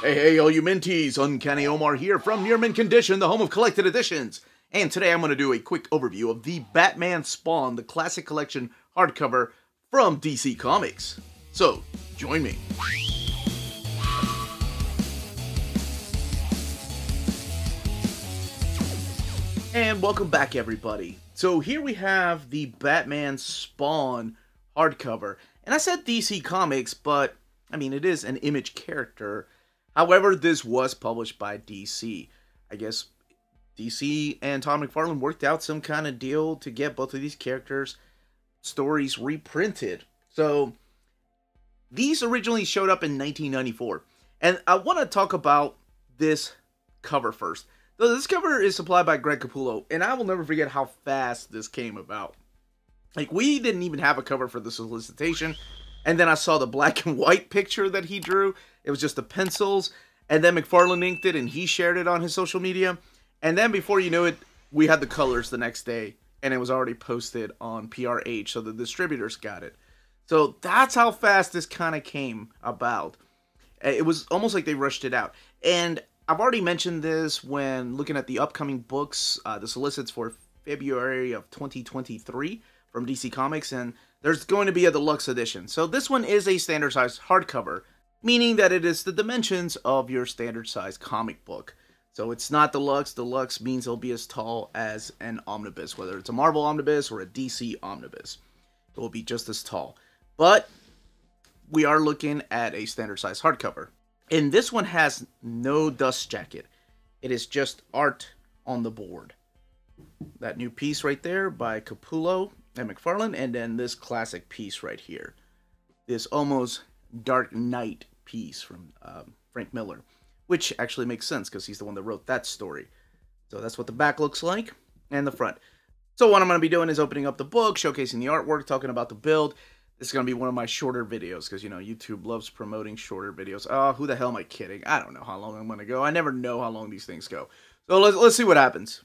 Hey, all you minties! Uncanny Omar here from Near Mint Condition, the home of collected editions. And today I'm going to do a quick overview of the Batman Spawn, the Classic Collection Hardcover from DC Comics. So, join me. And welcome back, everybody. So here we have the Batman Spawn hardcover. And I said DC Comics, but, I mean, it is an Image character. However, this was published by DC. I guess DC and Todd McFarlane worked out some kind of deal to get both of these characters' stories reprinted. So, these originally showed up in 1994. And I want to talk about this cover first. So this cover is supplied by Greg Capullo, and I will never forget how fast this came about. Like, we didn't even have a cover for the solicitation, and then I saw the black and white picture that he drew. It was just the pencils, and then McFarlane inked it, and he shared it on his social media. And then before you knew it, we had the colors the next day, and it was already posted on PRH, so the distributors got it. So that's how fast this kind of came about. It was almost like they rushed it out. And I've already mentioned this when looking at the upcoming books, the solicits for February of 2023 from DC Comics, and there's going to be a deluxe edition. So this one is a standard size hardcover, meaning that it is the dimensions of your standard size comic book. So it's not deluxe. Deluxe means it'll be as tall as an omnibus, whether it's a Marvel omnibus or a DC omnibus. It will be just as tall. But we are looking at a standard size hardcover. And this one has no dust jacket. It is just art on the board. That new piece right there by Capullo and McFarlane, and then this classic piece right here. This almost Dark Knight piece from Frank Miller, which actually makes sense because he's the one that wrote that story. So that's what the back looks like, and the front. So what I'm going to be doing is opening up the book, showcasing the artwork, talking about the build. This is going to be one of my shorter videos because, you know, YouTube loves promoting shorter videos. Oh, who the hell am I kidding? I don't know how long I'm going to go. I never know how long these things go. So let's see what happens.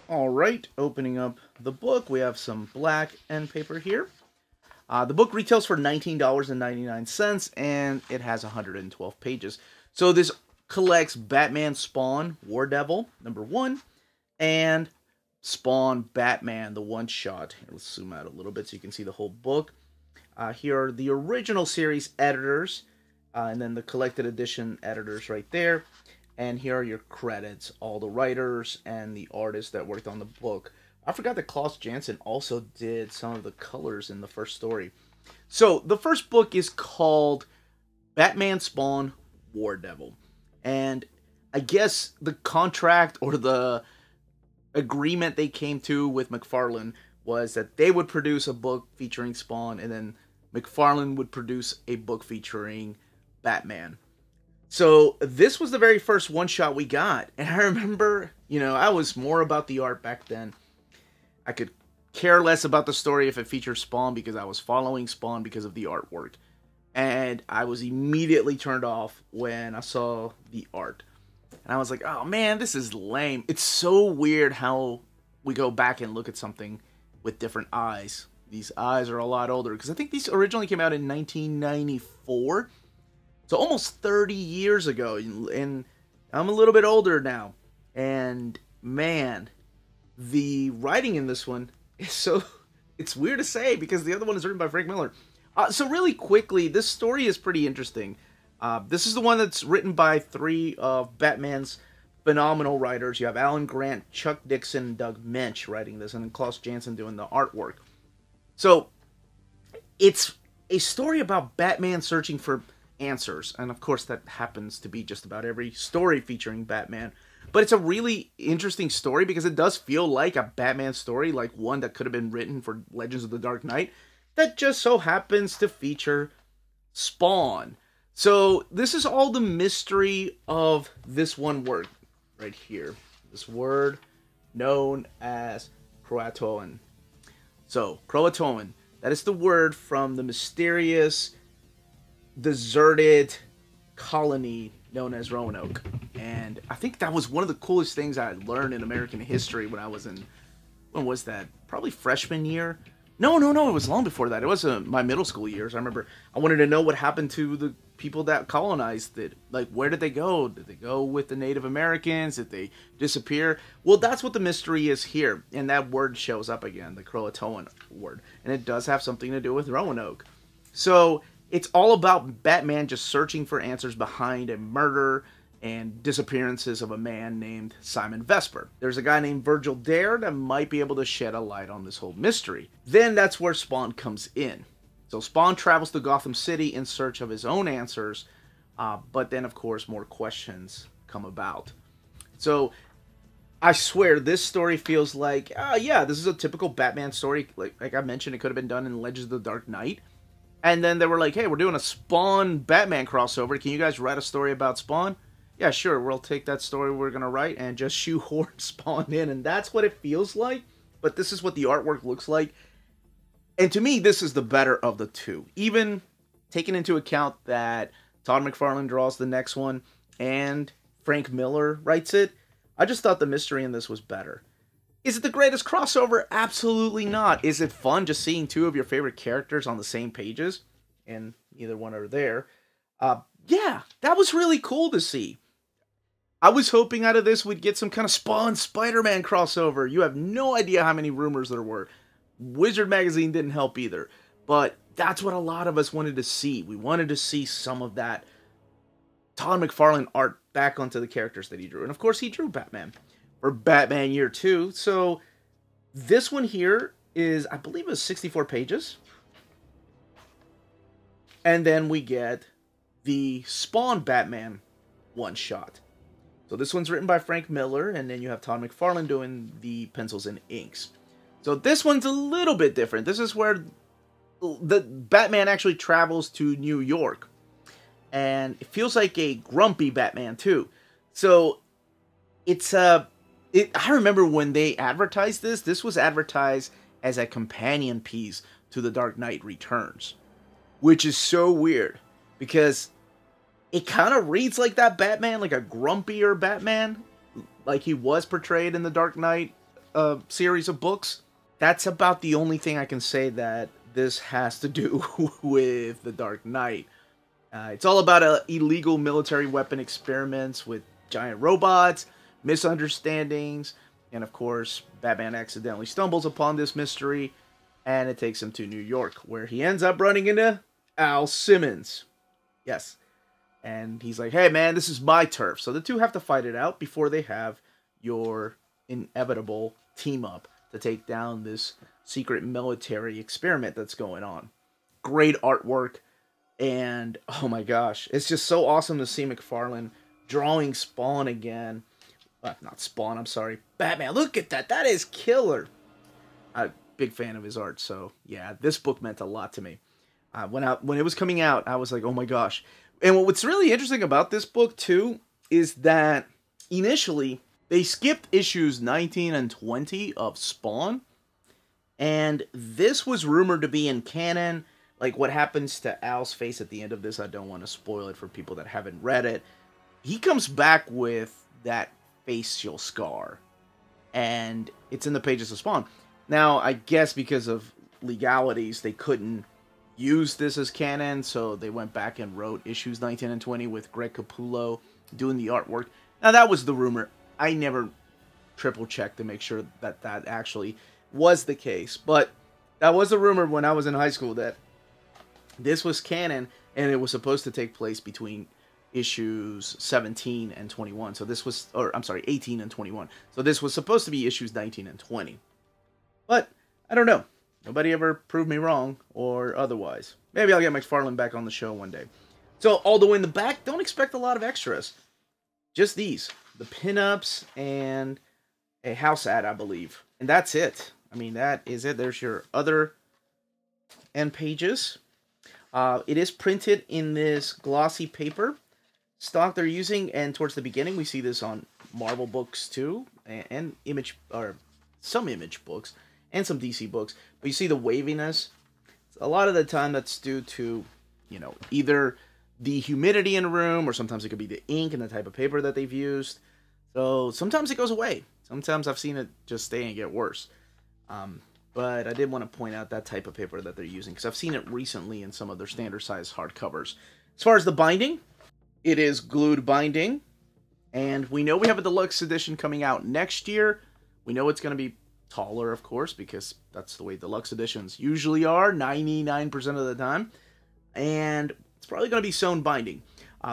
All right, opening up the book. We have some black end paper here. The book retails for $19.99, and it has 112 pages. So this collects Batman Spawn, War Devil, #1, and Spawn Batman, the one-shot. Let's zoom out a little bit so you can see the whole book. Here are the original series editors, and then the collected edition editors right there. And here are your credits, all the writers and the artists that worked on the book. I forgot that Klaus Janson also did some of the colors in the first story. So the first book is called Batman Spawn, War Devil. And I guess the contract or the agreement they came to with McFarlane was that they would produce a book featuring Spawn, and then McFarlane would produce a book featuring Batman. So this was the very first one-shot we got, and I remember, you know, I was more about the art back then. I could care less about the story if it featured Spawn because I was following Spawn because of the artwork, and I was immediately turned off when I saw the art. And I was like, oh man, this is lame. It's so weird how we go back and look at something with different eyes. These eyes are a lot older, because I think these originally came out in 1994. So almost 30 years ago. And I'm a little bit older now. And man, the writing in this one is so... It's weird to say because the other one is written by Frank Miller. So really quickly, this story is pretty interesting. This is the one that's written by 3 of Batman's phenomenal writers. You have Alan Grant, Chuck Dixon, and Doug Moench writing this, and then Klaus Janson doing the artwork. So, it's a story about Batman searching for answers, and of course that happens to be just about every story featuring Batman. But it's a really interesting story because it does feel like a Batman story, like one that could have been written for Legends of the Dark Knight, that just so happens to feature Spawn. So, this is all the mystery of this one word right here. This word known as Croatoan. So, Croatoan, that is the word from the mysterious, deserted colony known as Roanoke. And I think that was one of the coolest things I learned in American history when I was in, when was that? Probably freshman year. No, it was long before that. It was my middle school years. I remember I wanted to know what happened to the people that colonized it. Like, where did they go? Did they go with the Native Americans? Did they disappear? Well, that's what the mystery is here. And that word shows up again, the Croatoan word. And it does have something to do with Roanoke. So it's all about Batman just searching for answers behind a murder and disappearances of a man named Simon Vesper. There's a guy named Virgil Dare that might be able to shed a light on this whole mystery. Then that's where Spawn comes in. So Spawn travels to Gotham City in search of his own answers, but then, of course, more questions come about. So I swear, this story feels like, yeah, this is a typical Batman story. Like I mentioned, it could have been done in Legends of the Dark Knight. And then they were like, hey, we're doing a Spawn Batman crossover. Can you guys write a story about Spawn? Yeah, sure, we'll take that story we're going to write and just shoehorn Spawn in. And that's what it feels like. But this is what the artwork looks like. And to me, this is the better of the two. Even taking into account that Todd McFarlane draws the next one and Frank Miller writes it, I just thought the mystery in this was better. Is it the greatest crossover? Absolutely not. Is it fun just seeing two of your favorite characters on the same pages? And neither one are there. Yeah, that was really cool to see. I was hoping out of this we'd get some kind of Spawn Spider-Man crossover. You have no idea how many rumors there were. Wizard Magazine didn't help either. But that's what a lot of us wanted to see. We wanted to see some of that Todd McFarlane art back onto the characters that he drew. And of course he drew Batman for Batman Year 2. So this one here is, I believe it was 64 pages. And then we get the Spawn Batman one-shot. So this one's written by Frank Miller, and then you have Todd McFarlane doing the pencils and inks. So this one's a little bit different. This is where the Batman actually travels to New York. And it feels like a grumpy Batman too. So it's I remember when they advertised this, this was advertised as a companion piece to The Dark Knight Returns. Which is so weird. Because it kind of reads like that Batman, like a grumpier Batman. Like he was portrayed in the Dark Knight series of books. That's about the only thing I can say that this has to do with the Dark Knight. It's all about illegal military weapon experiments with giant robots, misunderstandings, and of course, Batman accidentally stumbles upon this mystery, and it takes him to New York, where he ends up running into Al Simmons. Yes. And he's like, hey man, this is my turf. So the two have to fight it out before they have your inevitable team up to take down this secret military experiment that's going on. Great artwork. And oh my gosh, it's just so awesome to see McFarlane drawing Spawn again. Not Spawn, I'm sorry. Batman, look at that. That is killer. I'm a big fan of his art. So yeah, this book meant a lot to me. When it was coming out, I was like, oh my gosh. And what's really interesting about this book too is that initially they skipped issues 19 and 20 of Spawn, and this was rumored to be in canon. Like what happens to Al's face at the end of this, I don't want to spoil it for people that haven't read it. He comes back with that facial scar, and it's in the pages of Spawn. Now, I guess because of legalities, they couldn't use this as canon, so they went back and wrote issues 19 and 20 with Greg Capullo doing the artwork. Now, that was the rumor. I never triple-checked to make sure that that actually was the case, but that was a rumor when I was in high school that this was canon, and it was supposed to take place between issues 17 and 21. So this was, or I'm sorry, 18 and 21. So this was supposed to be issues 19 and 20. But, I don't know. Nobody ever proved me wrong, or otherwise. Maybe I'll get McFarlane back on the show one day. So, all the way in the back, don't expect a lot of extras. Just these. The pinups and a house ad, I believe. And that's it. I mean, that is it. There's your other end pages. It is printed in this glossy paper stock they're using, and towards the beginning, we see this on Marvel books too, and Image, or some Image books, and some DC books. But you see the waviness. A lot of the time, that's due to, you know, either the humidity in a room, or sometimes it could be the ink and the type of paper that they've used. So sometimes it goes away. Sometimes I've seen it just stay and get worse. But I did want to point out that type of paper that they're using, because I've seen it recently in some of their standard size hardcovers. As far as the binding, it is glued binding. And we know we have a deluxe edition coming out next year. We know it's going to be taller, of course, because that's the way deluxe editions usually are, 99% of the time. And it's probably going to be sewn binding.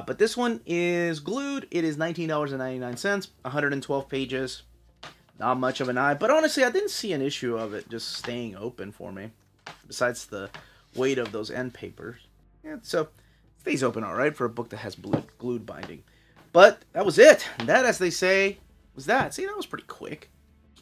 But this one is glued. It is $19.99, 112 pages. Not much of an eye. But honestly, I didn't see an issue of it just staying open for me. Besides the weight of those end papers. Yeah, so it stays open all right for a book that has glued binding. But that was it. That, as they say, was that. See, that was pretty quick.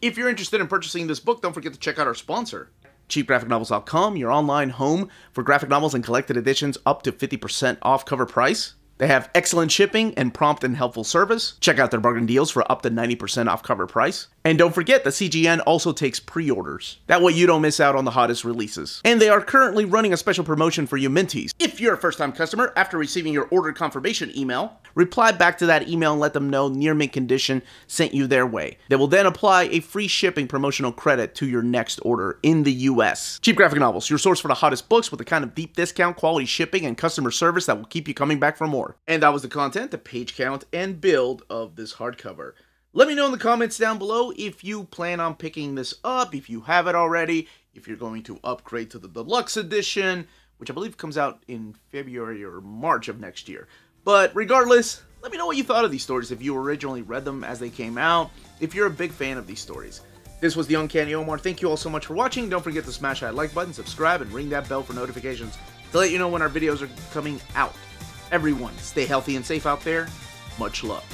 If you're interested in purchasing this book, don't forget to check out our sponsor, cheapgraphicnovels.com, your online home for graphic novels and collected editions up to 50% off cover price. They have excellent shipping and prompt and helpful service. Check out their bargain deals for up to 90% off cover price. And don't forget that CGN also takes pre-orders. That way you don't miss out on the hottest releases. And they are currently running a special promotion for you Minties. If you're a first-time customer, after receiving your order confirmation email, reply back to that email and let them know Near Mint Condition sent you their way. They will then apply a free shipping promotional credit to your next order in the US. Cheap Graphic Novels, your source for the hottest books with the kind of deep discount, quality shipping, and customer service that will keep you coming back for more. And that was the content, the page count, and build of this hardcover. Let me know in the comments down below if you plan on picking this up, if you have it already, if you're going to upgrade to the deluxe edition, which I believe comes out in February or March of next year. But regardless, let me know what you thought of these stories, if you originally read them as they came out, if you're a big fan of these stories. This was the Uncanny Omar. Thank you all so much for watching. Don't forget to smash that like button, subscribe, and ring that bell for notifications to let you know when our videos are coming out. Everyone, stay healthy and safe out there. Much love.